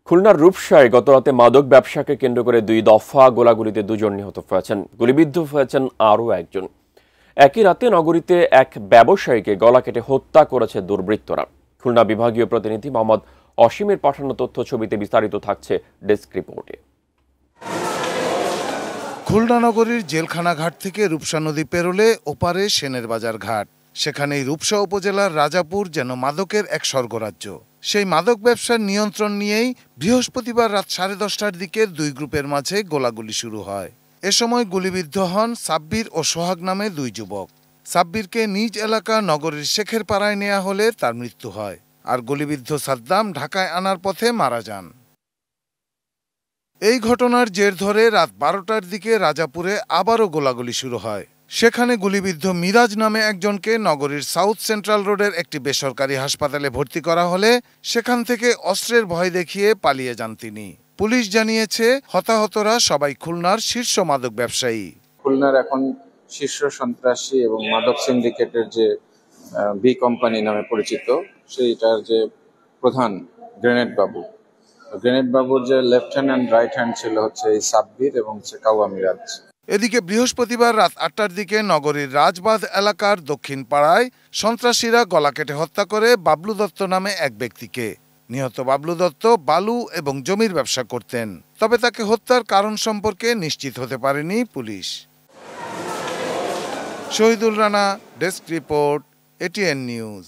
খুলনার রূপসায় গতরাতে মাদক ব্যবসাকে কেন্দ্র করে 2 দফা গোলাগুলিতে 2 জন নিহত হয়েছেন। গুলিবিদ্ধ হয়েছেন আরও একজন। একই রাতে নগরীতে এক ব্যবসায়ীকে গলা কেটে হত্যা করেছে দুর্বৃত্তরা। খুলনা বিভাগীয় প্রতিনিধি মোহাম্মদ অসীমের পাঠানো তথ্য ছবিতে বিস্তারিত থাকছে ডেস্ক রিপোর্টে। খুলনা নগরীর জেলখানা ঘাট থেকে রূপসা নদী পেরোলে ওপারে সেনের বাজার ঘাট। সেখানেই রূপসা উপজেলার রাজাপুর যেন মাদকের এক স্বর্গরাজ্য। সেই মাদক ব্যবসার নিয়ন্ত্রণ নিয়েই বৃহস্পতিবার রাত 10:30টার দিকে 2 গ্রুপের মাঝে গোলাগুলি শুরু হয়। এ সময় গুলিবিদ্ধ হন সাব্বির ও সোহাগ নামে 2 যুবক। সাব্বিরকে নিজ এলাকা নগরীর শেখের পাড়ায় নেওয়া হলে তার মৃত্যু হয়, আর গুলিবিদ্ধ সাদ্দাম ঢাকায় আনার পথে মারা যান। এই ঘটনার জের ধরে রাত 12টার দিকে রাজাপুরে আবারও গোলাগুলি শুরু হয়। সেখানে গুলিবিদ্ধ মিরাজ নামে একজনকে নগরীর সাউথ সেন্ট্রাল রোডের একটি বেসরকারি হাসপাতালে ভর্তি করা হলে সেখান থেকে অস্ত্রের ভয় দেখিয়ে পালিয়ে যান তিনি। পুলিশ জানিয়েছে, হতাহতরা সবাই খুলনার শীর্ষ মাদক ব্যবসায়ী। খুলনার এখন শীর্ষ সন্ত্রাসী এবং মাদক সিন্ডিকেটের যে বি কোম্পানি নামে পরিচিত, সেইটার যে প্রধান গ্রেনেড বাবুর যে left hand and right hand ছিল হচ্ছে এই সাব্বির এবং কাওয়া মিরাজ। এদিকে বৃহস্পতিবার রাত 8টার দিকে নগরীর রাজবাঁধ এলাকার দক্ষিণ পাড়ায় সন্ত্রাসীরা গলা কেটে হত্যা করে বাবলু দত্ত নামে এক ব্যক্তিকে। নিহত বাবলু দত্ত বালু এবং জমির ব্যবসা করতেন, তবে তাকে হত্যার কারণ সম্পর্কে নিশ্চিত হতে পারেনি police. Shahidul Rana, desk report, ATN news.